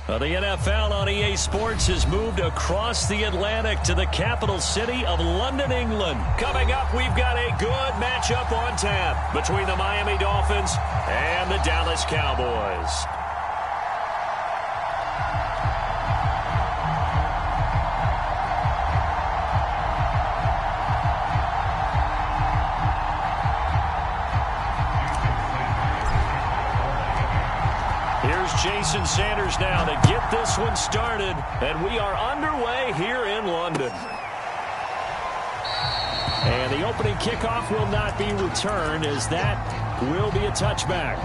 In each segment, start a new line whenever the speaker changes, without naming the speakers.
Well, the NFL on EA Sports has moved across the Atlantic to the capital city of London, England. Coming up, we've got a good matchup on tap between the Miami Dolphins and the Dallas Cowboys. Here's Jason Sanders now to get this one started, and we are underway here in London. And the opening kickoff will not be returned, as that will be a touchback.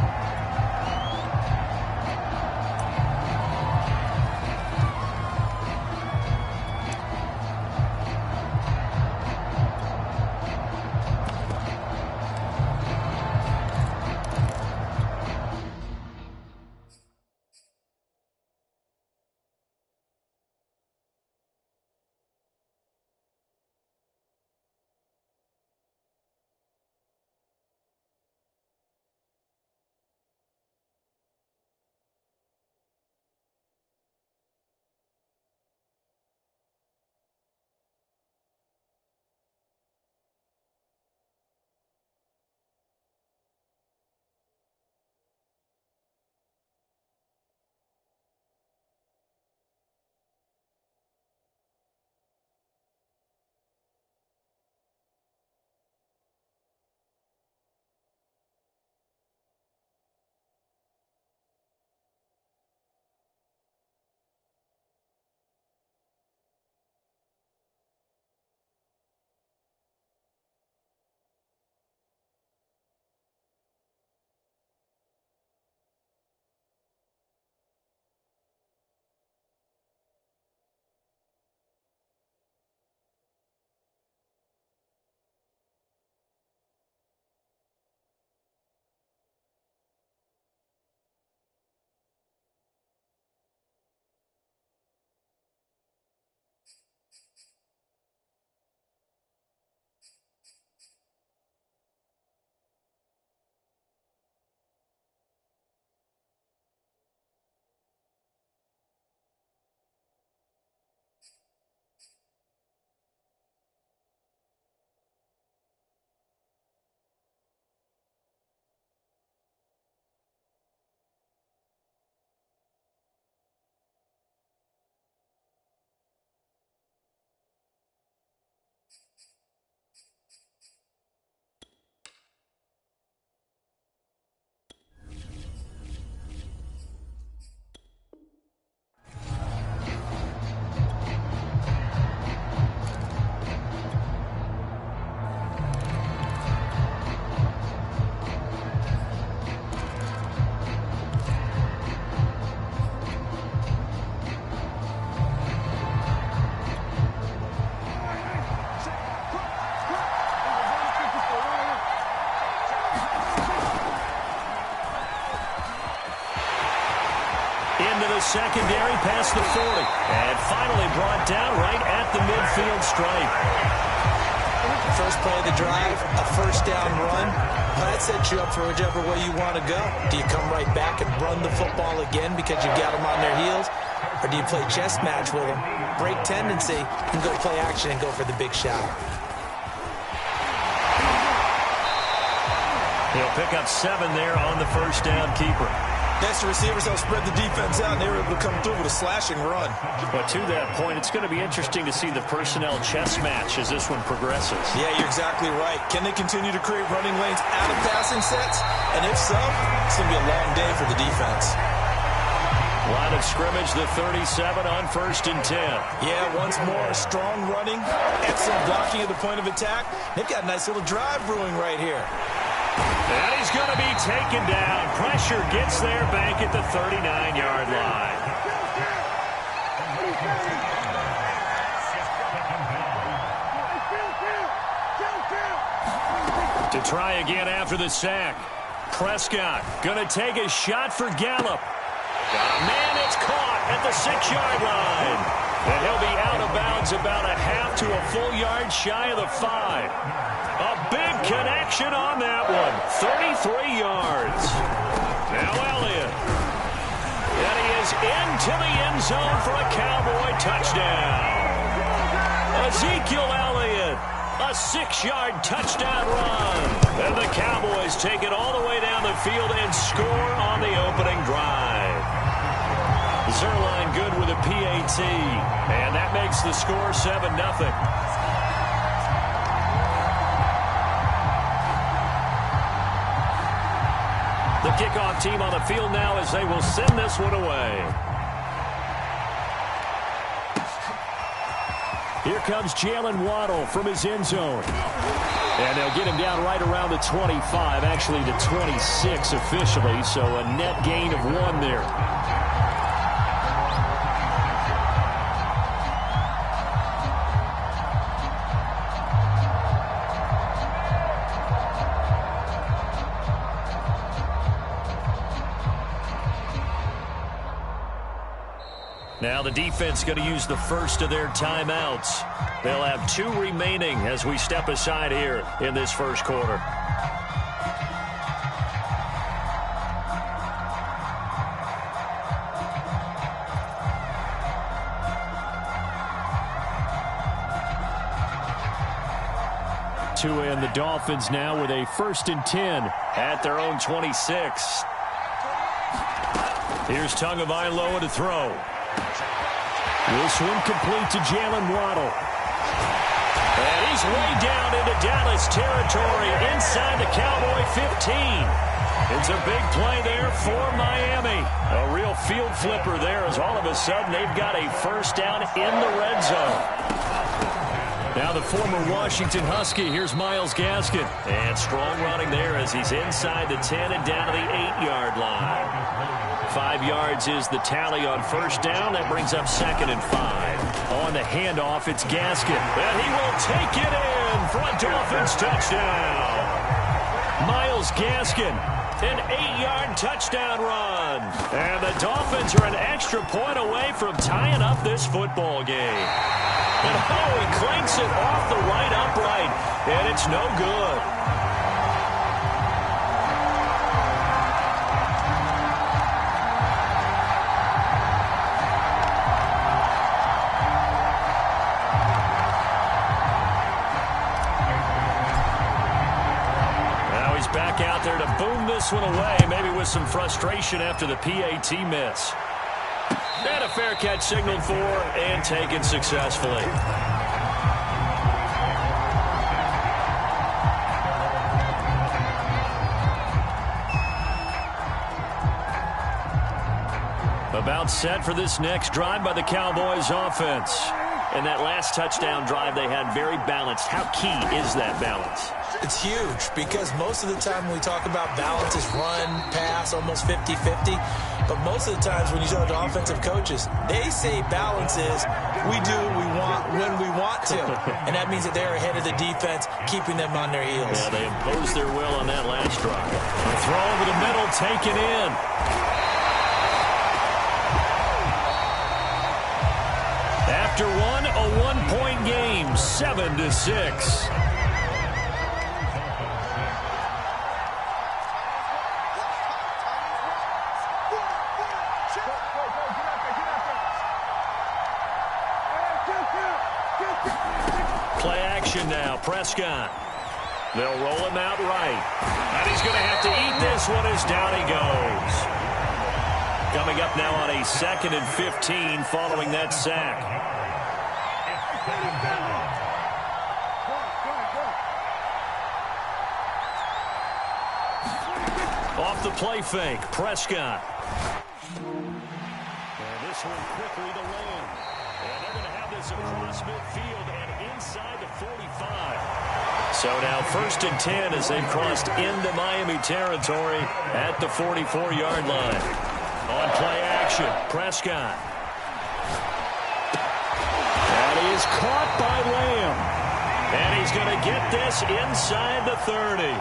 Secondary past the 40, and finally brought down right at the midfield stripe.
First play of the drive, a first down run. That sets you up for whichever way you want to go. Do you come right back and run the football again because you got them on their heels? Or do you play chess match with them, break tendency, and go play action and go for the big shot?
He'll pick up 7 there on the first down keeper.
Next, the receivers help spread the defense out, and they were able to come through with a slashing run.
But to that point, it's going to be interesting to see the personnel chess match as this one progresses.
Yeah, you're exactly right. Can they continue to create running lanes out of passing sets? And if so, it's going to be a long day for the defense.
Line of scrimmage, the 37 on 1st and 10.
Yeah, once more, strong running, excellent blocking at the point of attack. They've got a nice little drive brewing right here.
And he's going to be taken down. Pressure gets there back at the 39-yard line. To try again after the sack. Prescott going to take a shot for Gallup. Man, it's caught at the 6-yard line. And he'll be out of bounds about a half to a full yard shy of the 5. A big connection on that one. 33 yards. Now Elliott. And he is goes into the end zone for a Cowboy touchdown. Ezekiel Elliott, a 6-yard touchdown run. And the Cowboys take it all the way down the field and score on the opening drive. Zerline good with a PAT, and that makes the score 7-0. The kickoff team on the field now as they will send this one away. Here comes Jalen Waddle from his end zone. And they'll get him down right around the 25, actually the 26 officially, so a net gain of 1 there. Now the defense going to use the first of their timeouts. They'll have 2 remaining as we step aside here in this first quarter. And the Dolphins now with a 1st and 10 at their own 26. Here's Tagovailoa to throw. This one complete to Jalen Waddle. And he's way down into Dallas territory inside the Cowboy 15. It's a big play there for Miami. A real field flipper there as all of a sudden they've got a first down in the red zone. Now the former Washington Husky, here's Myles Gaskin. And strong running there as he's inside the 10 and down to the 8-yard line. 5 yards is the tally on first down. That brings up 2nd and 5. On the handoff, it's Gaskin. And he will take it in for a Dolphins touchdown. Myles Gaskin, an 8-yard touchdown run. And the Dolphins are an extra point away from tying up this football game. And oh, he clanks it off the right upright, and it's no good. Now he's back out there to boom this one away, maybe with some frustration after the PAT miss. And a fair catch signaled for and taken successfully. About set for this next drive by the Cowboys offense. And that last touchdown drive they had very balanced. How key is that balance?
It's huge because most of the time when we talk about balance is run, pass, almost 50-50. But most of the times when you talk to offensive coaches, they say balance is we do what we want when we want to. And that means that they're ahead of the defense, keeping them on their heels.
Yeah, they imposed their will on that last drive. The throw over the middle, taken in. After one, a 1-point game, 7-6. Play action now, Prescott. They'll roll him out right. And he's going to have to eat this one as down he goes. Coming up now on a 2nd and 15 following that sack. Off the play fake, Prescott. And this one quickly to land. And they're going to have this across midfield and inside the 45. So now 1st and 10 as they've crossed into Miami territory at the 44-yard line. On play action, Prescott. And he is caught by Lamb. And he's going to get this inside the 30.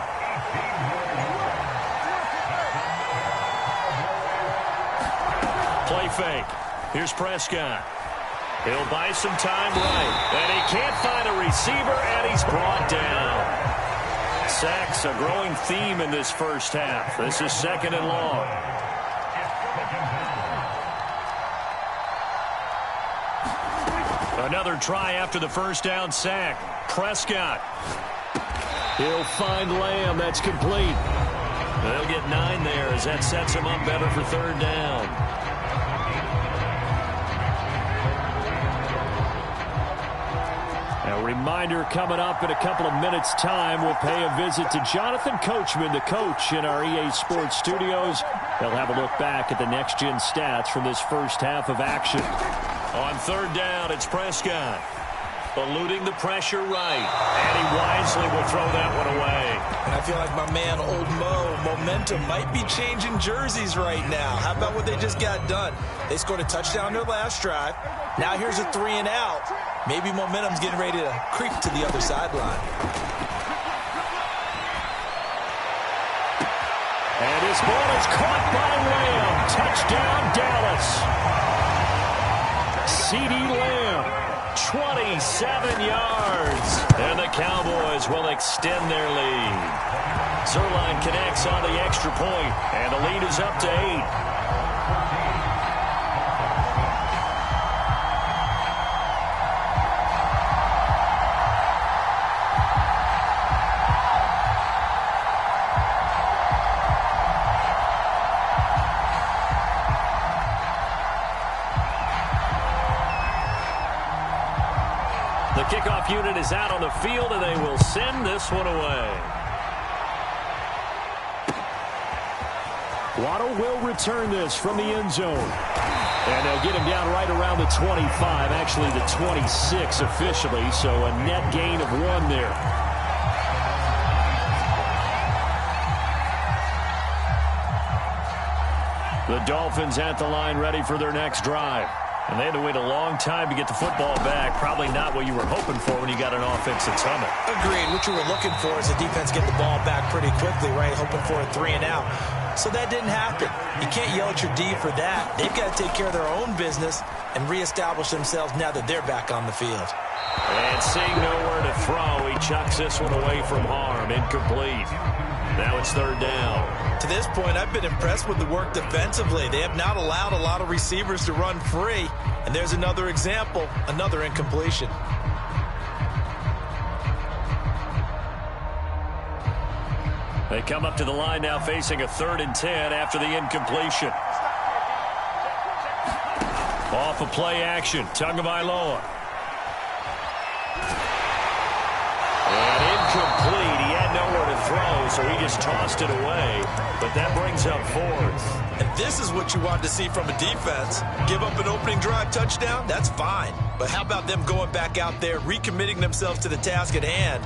Play fake. Here's Prescott. He'll buy some time right. And he can't find a receiver, and he's brought down. Sacks, a growing theme in this first half. This is 2nd and long. Another try after the first down sack. Prescott. He'll find Lamb. That's complete. They'll get 9 there as that sets him up better for third down. A reminder coming up in a couple of minutes' time. We'll pay a visit to Jonathan Coachman, the coach in our EA Sports studios. They'll have a look back at the next-gen stats from this first half of action. On third down, it's Prescott. Eluding the pressure right. And he wisely will throw that one away.
And I feel like my man, Old Mo, momentum might be changing jerseys right now. How about what they just got done? They scored a touchdown their last drive. Now here's a 3 and out. Maybe momentum's getting ready to creep to the other sideline.
And this ball is caught by Lamb. Touchdown, Dallas. C.D. Lamb, 27 yards. And the Cowboys will extend their lead. Zerline connects on the extra point, and the lead is up to 8. The kickoff unit is out on the field, and they will send this one away. Waddle will return this from the end zone. And they'll get him down right around the 25, actually the 26 officially, so a net gain of 1 there. The Dolphins at the line ready for their next drive. And they had to wait a long time to get the football back. Probably not what you were hoping for when you got an offense that's humming.
Agreed. What you were looking for is the defense get the ball back pretty quickly, right? Hoping for a 3 and out. So that didn't happen. You can't yell at your D for that. They've got to take care of their own business and reestablish themselves now that they're back on the field.
And seeing nowhere to throw, he chucks this one away from harm. Incomplete. Now it's third down.
To this point, I've been impressed with the work defensively. They have not allowed a lot of receivers to run free. And there's another example, another incompletion.
They come up to the line now facing a 3rd and 10 after the incompletion. Off of play action, Tagovailoa. And incomplete. He had nowhere to throw, so he just tossed it away. But that brings up 4th.
And this is what you want to see from a defense. Give up an opening drive touchdown, that's fine. But how about them going back out there, recommitting themselves to the task at hand,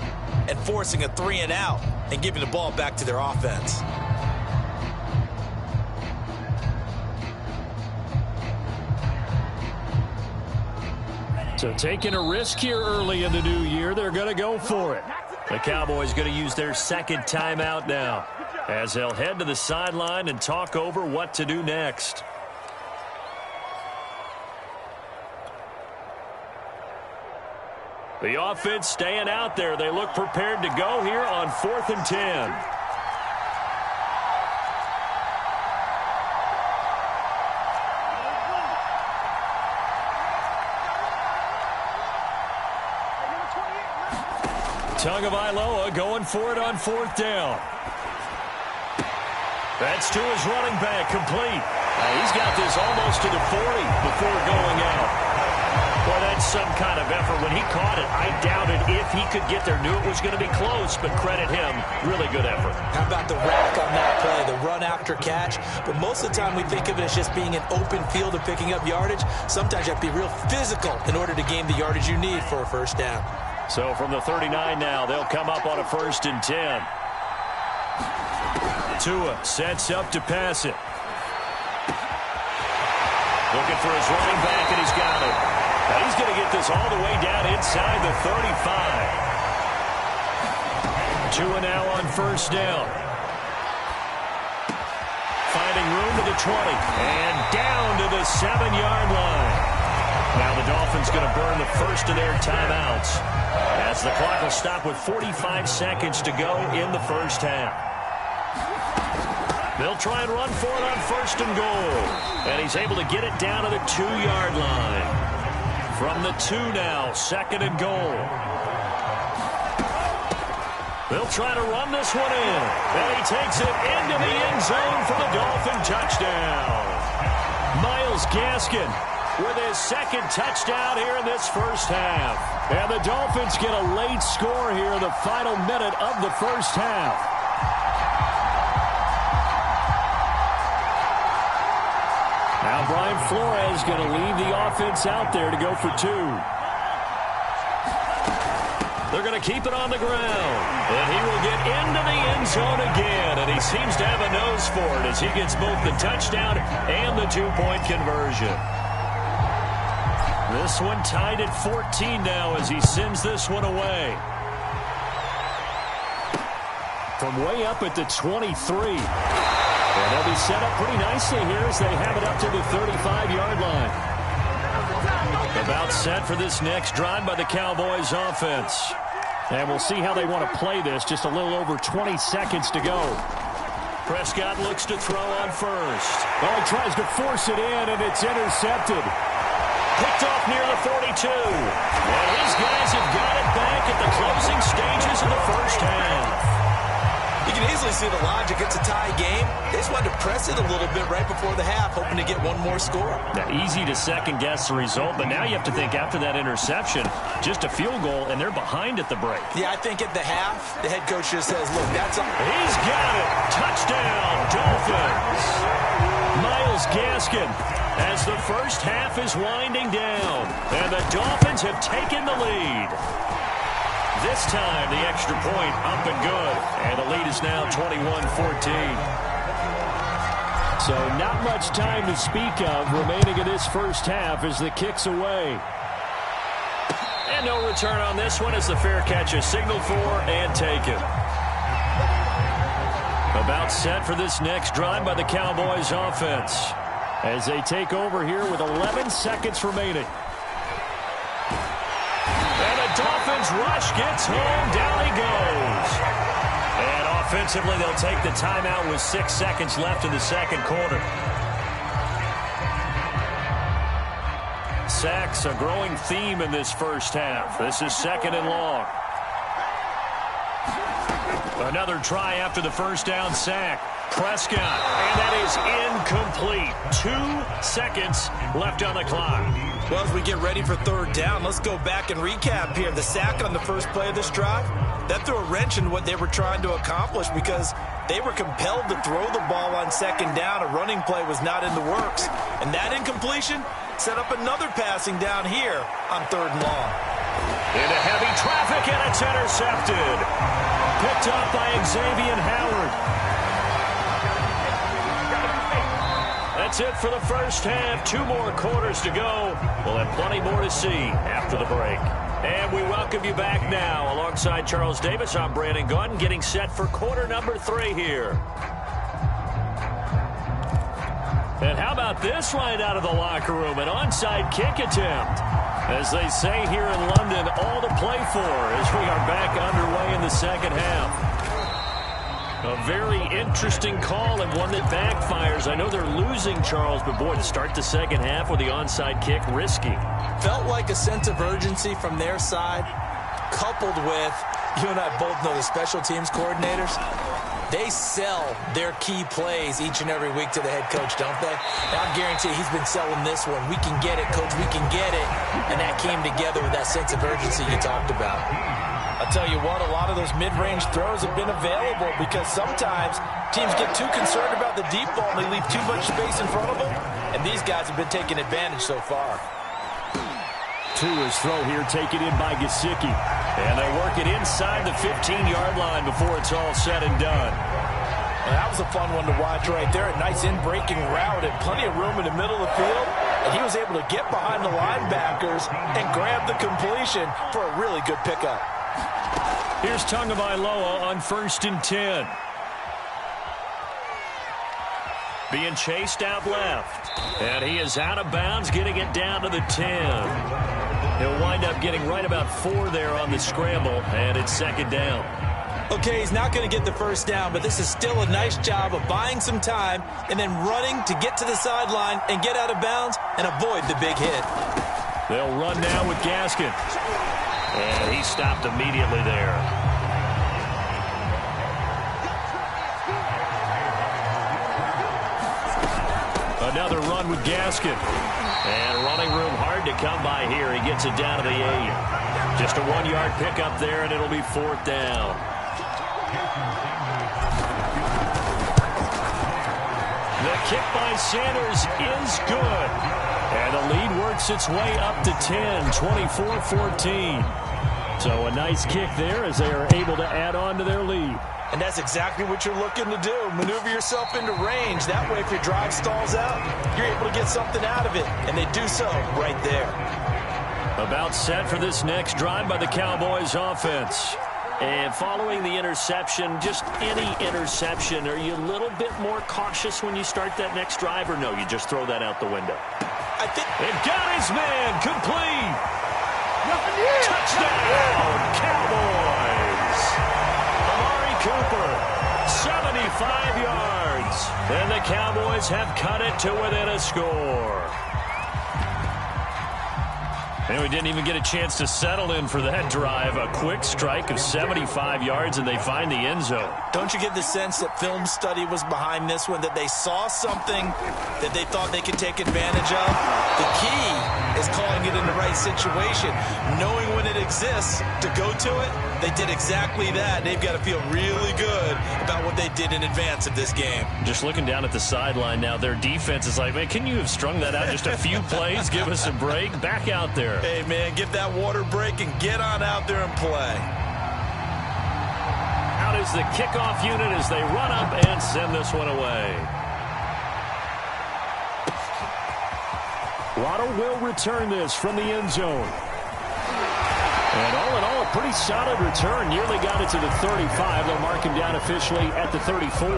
and forcing a 3 and out, and giving the ball back to their offense.
So taking a risk here early in the new year, they're going to go for it. The Cowboys going to use their second timeout now, as they'll head to the sideline and talk over what to do next. The offense staying out there. They look prepared to go here on 4th and 10. Tagovailoa going for it on 4th down. That's to his running back, complete. He's got this almost to the 40 before going out. Boy, that's some kind of effort. When he caught it, I doubted if he could get there. Knew it was going to be close, but credit him. Really good effort.
How about the rack on that play, the run after catch? But most of the time we think of it as just being an open field and picking up yardage. Sometimes you have to be real physical in order to gain the yardage you need for a first down.
So from the 39 now, they'll come up on a 1st and 10. Tua sets up to pass it. Looking for his running back, and he's got it. Now he's going to get this all the way down inside the 35. Tua now on 1st down. Finding room to the 20. And down to the 7-yard line. Now the Dolphins going to burn the first of their timeouts, as the clock will stop with 45 seconds to go in the first half. They'll try and run for it on 1st and goal. And he's able to get it down to the 2-yard line. From the 2 now, 2nd and goal. They'll try to run this one in. And he takes it into the end zone for the Dolphin touchdown. Myles Gaskin with his 2nd touchdown here in this first half. And the Dolphins get a late score here in the final minute of the first half. Now Brian Flores going to leave the offense out there to go for 2. They're going to keep it on the ground. And he will get into the end zone again. And he seems to have a nose for it as he gets both the touchdown and the 2-point conversion. This one tied at 14 now as he sends this one away. From way up at the 23. And they'll be set up pretty nicely here as they have it up to the 35-yard line. About set for this next drive by the Cowboys offense. And we'll see how they want to play this. Just a little over 20 seconds to go. Prescott looks to throw on first.
Well, he tries to force it in, and it's intercepted.
Picked off near the 42. And his guys have got it back at the closing stages of the first half.
You can easily see the logic. It's a tie game. They just wanted to press it a little bit right before the half, hoping to get one more score.
Now, easy to second-guess the result, but now you have to think after that interception, just a field goal, and they're behind at the break.
Yeah, I think at the half, the head coach just says, look, that's a...
He's got it. Touchdown, Dolphins. Myles Gaskin as the first half is winding down, and the Dolphins have taken the lead. This time, the extra point up and good. And the lead is now 21-14.
So not much time to speak of remaining in this first half as the kick's away.
And no return on this one as the fair catch is signaled for and taken. About set for this next drive by the Cowboys offense as they take over here with 11 seconds remaining. Dolphins rush gets home. Down he goes. And offensively, they'll take the timeout with 6 seconds left in the second quarter. Sacks, a growing theme in this first half. This is 2nd and long. Another try after the first down sack. Prescott, and that is incomplete. 2 seconds left on the clock.
Well, as we get ready for 3rd down, let's go back and recap here. The sack on the first play of this drive, that threw a wrench in what they were trying to accomplish because they were compelled to throw the ball on 2nd down. A running play was not in the works. And that incompletion set up another passing down here on 3rd and long.
Into heavy traffic, and it's intercepted. Picked up by Xavier Howard. That's it for the first half. 2 more quarters to go. We'll have plenty more to see after the break. And we welcome you back now. Alongside Charles Davis, I'm Brandon Gaudin, getting set for quarter number 3 here. And how about this right out of the locker room? An onside kick attempt. As they say here in London, all to play for as we are back underway in the second half. A very interesting call and one that backfires. I know they're losing, Charles, but boy, to start the second half with the onside kick, risky.
Felt like a sense of urgency from their side, coupled with, you and I both know the special teams coordinators. They sell their key plays each and every week to the head coach, don't they? And I guarantee he's been selling this one. We can get it, coach, we can get it. And that came together with that sense of urgency you talked about. I'll tell you what, a lot of those mid-range throws have been available because sometimes teams get too concerned about the deep ball and they leave too much space in front of them. And these guys have been taking advantage so far.
To his throw here, taken in by Gesicki.
And they work it inside the 15-yard line before it's all said and done.
Well, that was a fun one to watch right there. A nice in-breaking route and plenty of room in the middle of the field. And he was able to get behind the linebackers and grab the completion for a really good pickup.
Here's Tagovailoa on 1st and 10. Being chased out left. And he is out of bounds, getting it down to the 10. He'll wind up getting right about 4 there on the scramble, and it's 2nd down.
Okay, he's not going to get the first down, but this is still a nice job of buying some time and then running to get to the sideline and get out of bounds and avoid the big hit.
They'll run now with Gaskin. And he stopped immediately there. Another run with Gaskin. And running room hard to come by here. He gets it down to the 8. Just a 1-yard pickup there, and it'll be 4th down. The kick by Sanders is good. And the lead works its way up to 10, 24-14. So a nice kick there as they are able to add on to their lead.
And that's exactly what you're looking to do. Maneuver yourself into range. That way, if your drive stalls out, you're able to get something out of it. And they do so right there.
About set for this next drive by the Cowboys offense.
And following the interception, just any interception, are you a little bit more cautious when you start that next drive, or no, you just throw that out the window?
I think
they've got his man complete. Touchdown, Cowboys. Amari Cooper, 75 yards. And the Cowboys have cut it to within a score. And we didn't even get a chance to settle in for that drive. A quick strike of 75 yards, and they find the end zone.
Don't you get the sense that film study was behind this one, that they saw something that they thought they could take advantage of? The key is calling it in the right situation, knowing when it exists to go to it. They did exactly that. They've got to feel really good about what they did in advance of this game.
Just looking down at the sideline now, their defense is like, man, can you have strung that out just a few plays? Give us a break. Back out there.
Hey, man, give that water break and get on out there and play.
Out is the kickoff unit as they run up and send this one away.
Waddle will return this from the end zone. And all in all, a pretty solid return. Nearly got it to the 35. They'll mark him down officially at the 34.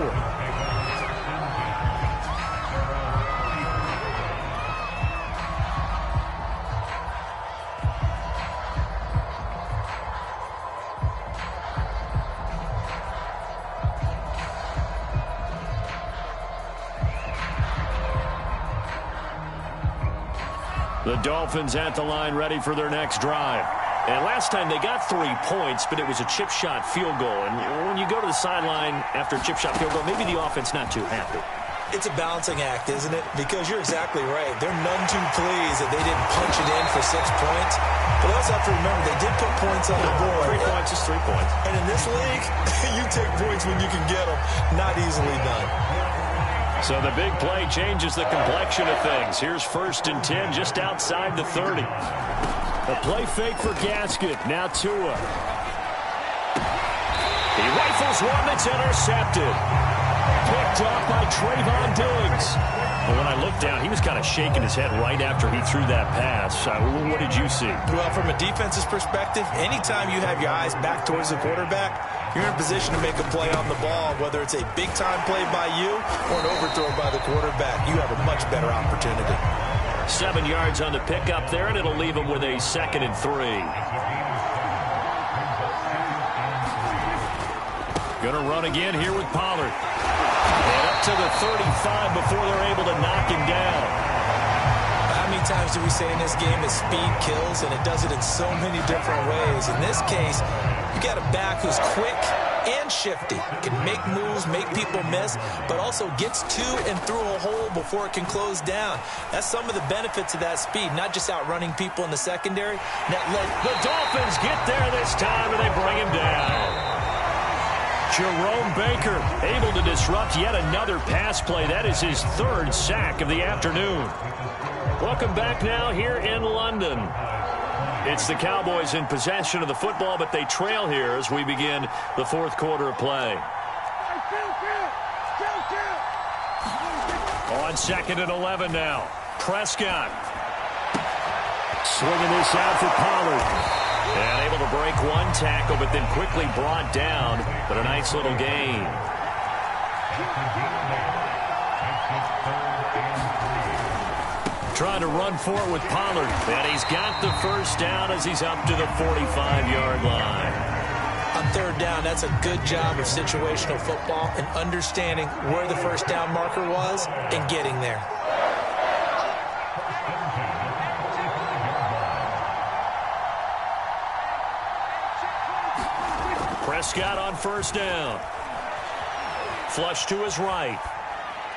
The Dolphins at the line ready for their next drive. And last time they got 3 points, but it was a chip shot field goal. And when you go to the sideline after a chip shot field goal, maybe the offense not too happy.
It's a balancing act, isn't it? Because you're exactly right. They're none too pleased that they didn't punch it in for 6 points. But also have to remember, they did put points on the board.
3 points is 3 points.
And in this league, you take points when you can get them. Not easily done.
So the big play changes the complexion of things. Here's 1st and 10 just outside the 30.
A play fake for Gaskin. Now Tua.
He rifles one that's intercepted.
Picked off by Trayvon Diggs.
Well, when I looked down, he was kind of shaking his head right after he threw that pass. What did you see?
Well, from a defense's perspective, anytime you have your eyes back towards the quarterback, you're in position to make a play on the ball, whether it's a big-time play by you or an overthrow by the quarterback. You have a much better opportunity.
7 yards on the pickup there, and it'll leave him with a 2nd and 3. Gonna run again here with Pollard. And up to the 35 before they're able to knock him down.
How many times do we say in this game that speed kills, and it does it in so many different ways? In this case, you got a back who's quick and shifty, can make moves, make people miss, but also gets to and through a hole before it can close down. That's some of the benefits of that speed, not just outrunning people in the secondary.
The Dolphins get there this time, and they bring him down. Jerome Baker able to disrupt yet another pass play. That is his 3rd sack of the afternoon. Welcome back now here in London. It's the Cowboys in possession of the football, but they trail here as we begin the 4th quarter of play. On 2nd and 11 now. Prescott.
Swinging this out for Pollard.
And able to break one tackle, but then quickly brought down. But a nice little gain. Trying to run for it with Pollard. And he's got the 1st down as he's up to the 45-yard line.
On 3rd down, that's a good job of situational football and understanding where the 1st down marker was and getting there.
Prescott on first down. Flush to his right.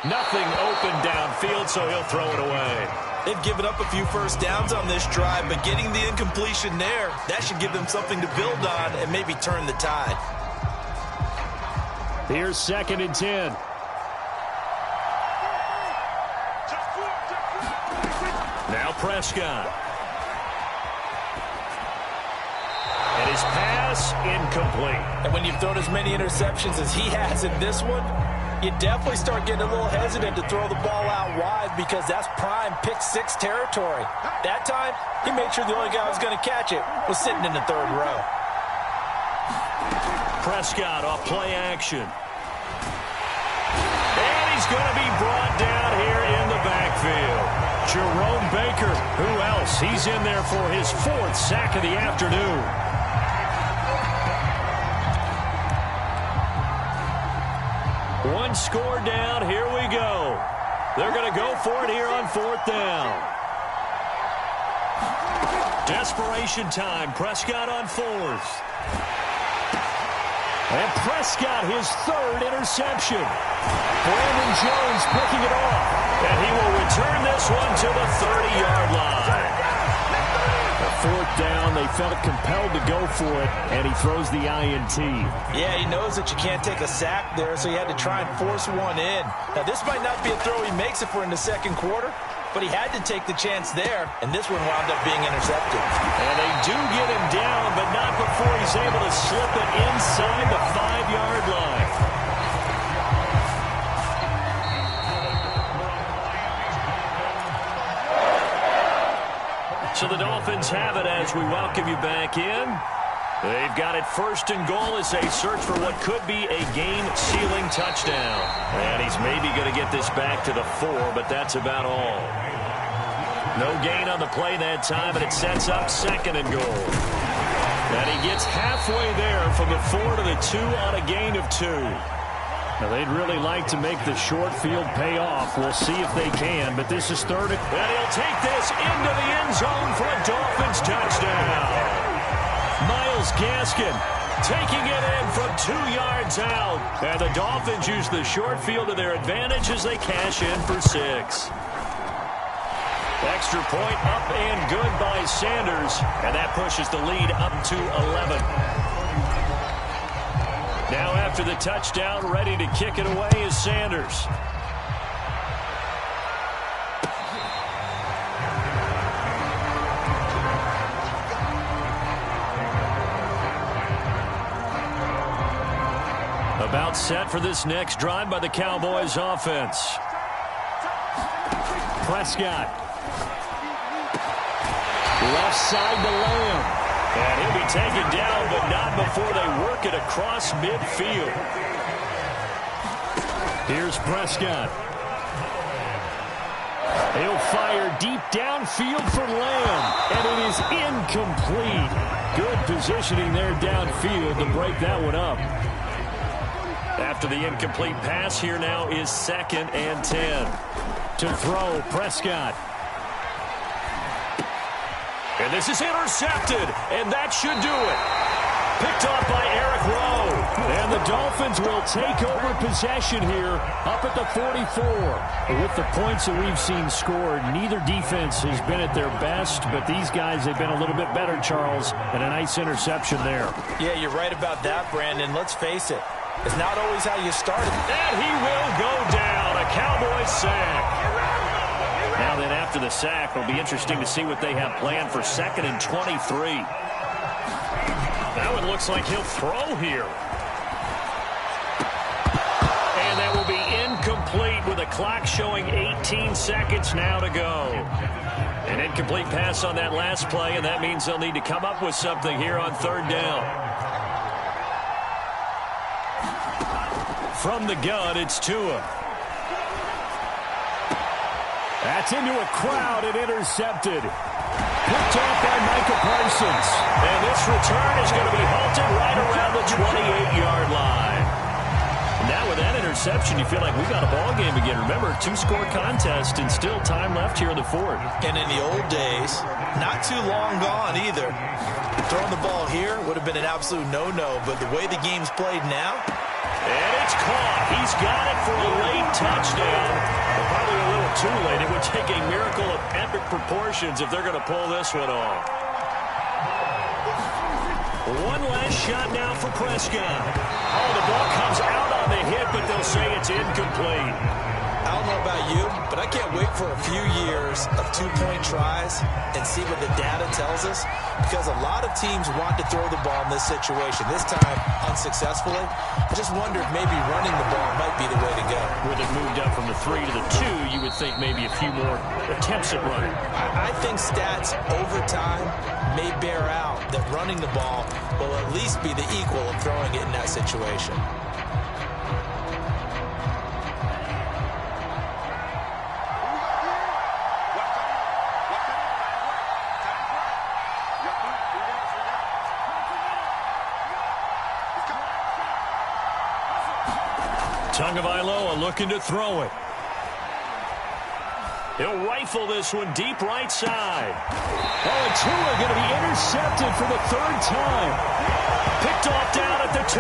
Nothing open downfield, so he'll throw it away.
They've given up a few first downs on this drive, but getting the incompletion there, that should give them something to build on and maybe turn the tide.
Here's 2nd and 10.
Now Prescott. And his pass incomplete.
And when you've thrown as many interceptions as he has in this one, you definitely start getting a little hesitant to throw the ball out wide because that's prime pick six territory. That time, he made sure the only guy who was going to catch it was sitting in the third row.
Prescott off play action. And he's going to be brought down here in the backfield. Jerome Baker, who else? He's in there for his 4th sack of the afternoon. One score down. Here we go. They're going to go for it here on 4th down. Desperation time. Prescott on 4th. And Prescott, his 3rd interception. Brandon Jones picking it off. And he will return this one to the 30-yard line.
The 4th down, they felt compelled to go for it, and he throws the INT.
Yeah, he knows that you can't take a sack there, so he had to try and force one in. Now, this might not be a throw he makes if we're in the 2nd quarter, but he had to take the chance there, and this one wound up being intercepted.
And they do get him down, but not before he's able to slip it inside the 5-yard line. So the Dolphins have it as we welcome you back in. They've got it 1st and goal as they search for what could be a game-sealing touchdown. And he's maybe going to get this back to the 4, but that's about all. No gain on the play that time, and it sets up 2nd and goal. And he gets halfway there from the 4 to the 2 on a gain of 2.
Now, they'd really like to make the short field pay off. We'll see if they can, but this is 3rd.
And he'll take this into the end zone for a Dolphins touchdown. Myles Gaskin taking it in from 2 yards out. And the Dolphins use the short field to their advantage as they cash in for 6. Extra point up and good by Sanders. And that pushes the lead up to 11. Now after the touchdown, ready to kick it away is Sanders. About set for this next drive by the Cowboys offense.
Prescott. Left side to Lamb.
And he'll be taken down, but not before they work it across midfield.
Here's Prescott. He'll fire deep downfield for Lamb. And it is incomplete. Good positioning there downfield to break that one up.
After the incomplete pass, here now is 2nd and 10.
To throw, Prescott.
And this is intercepted, and that should do it. Picked off by Eric Rowe.
And the Dolphins will take over possession here up at the 44. With the points that we've seen scored, neither defense has been at their best, but these guys have been a little bit better, Charles, and a nice interception there.
Yeah, you're right about that, Brandon. Let's face it. It's not always how you started.
And he will go down. A Cowboys sack. Now then, after the sack, it'll be interesting to see what they have planned for 2nd and 23. That one looks like he'll throw here. And that will be incomplete with a clock showing 18 seconds now to go. An incomplete pass on that last play, and that means they'll need to come up with something here on 3rd down. From the gun, it's Tua.
That's into a crowd and intercepted. Picked off by Micah Parsons.
And this return is going to be halted right around the 28-yard line. Now with that interception, you feel like we got a ball game again. Remember, 2-score contest and still time left here in the fourth.
And in the old days, not too long gone either, throwing the ball here would have been an absolute no-no. But the way the game's played now.
And it's caught. He's got it for a late touchdown. But probably a little too late. It would take a miracle of epic proportions if they're going to pull this one off. One last shot now for Prescott. Oh, the ball comes out on the hit, but they'll say it's incomplete.
I don't know about you, but I can't wait for a few years of two-point tries and see what the data tells us, because a lot of teams want to throw the ball in this situation. This time, unsuccessfully. I just wonder if maybe running the ball might be the way to go.
With it moved up from the 3 to the 2, you would think maybe a few more attempts at running.
I think stats over time may bear out that running the ball will at least be the equal of throwing it in that situation.
Tagovailoa looking to throw it. He'll rifle this one deep right side.
Oh, and Tua going to be intercepted for the third time.
Picked off down at the 2.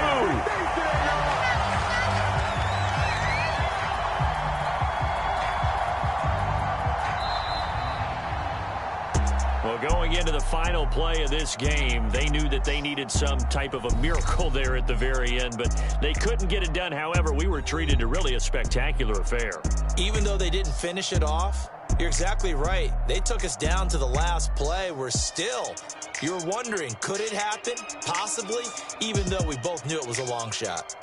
Well, going into the final play of this game, they knew that they needed some type of a miracle there at the very end, but they couldn't get it done. However, we were treated to really a spectacular affair.
Even though they didn't finish it off, you're exactly right. They took us down to the last play. We're still, you're wondering, could it happen? Possibly, even though we both knew it was a long shot.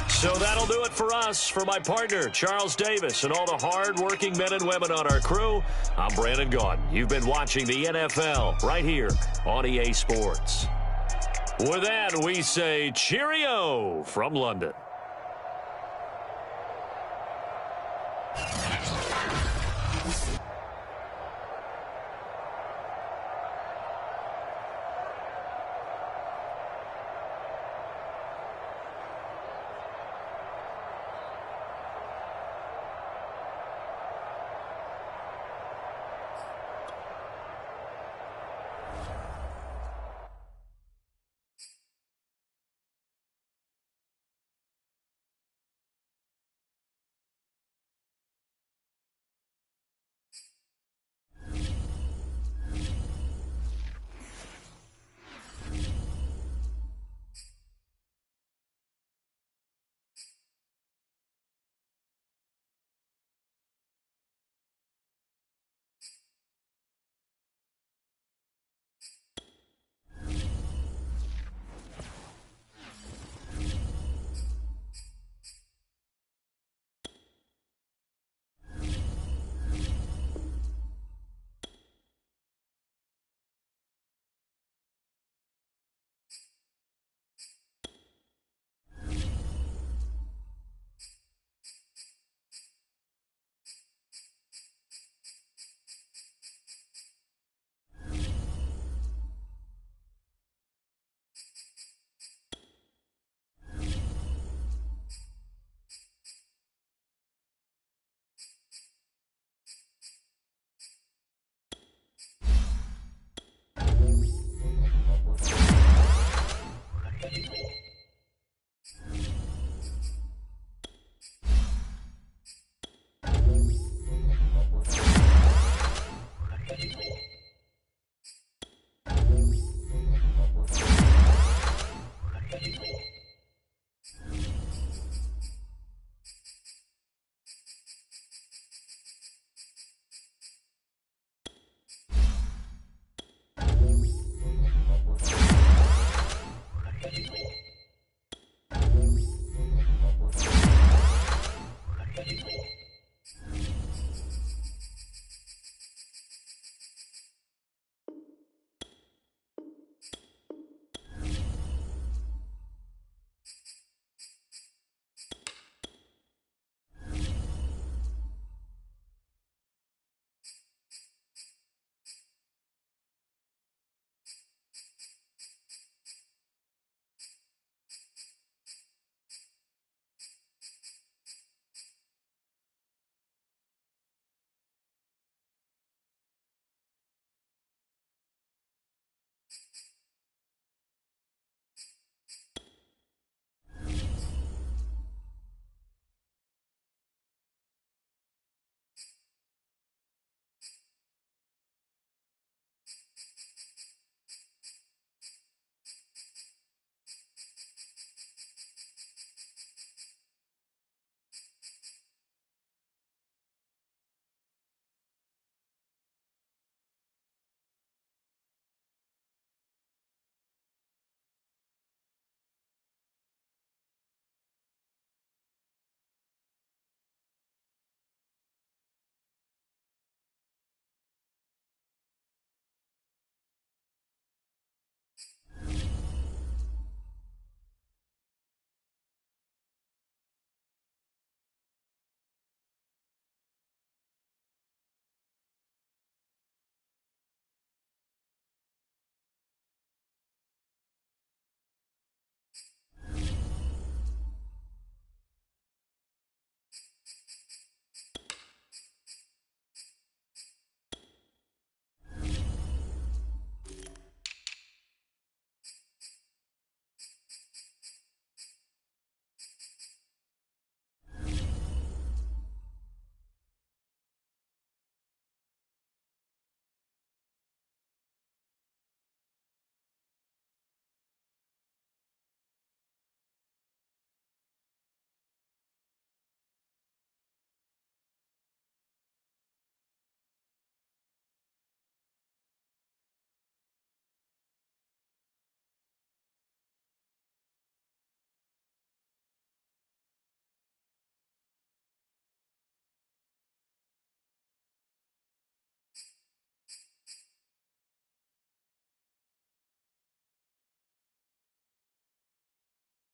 So that'll do it for us. For my partner, Charles Davis, and all the hard-working men and women on our crew, I'm Brandon Gaudin. You've been watching the NFL right here on EA Sports. With that, we say cheerio from London.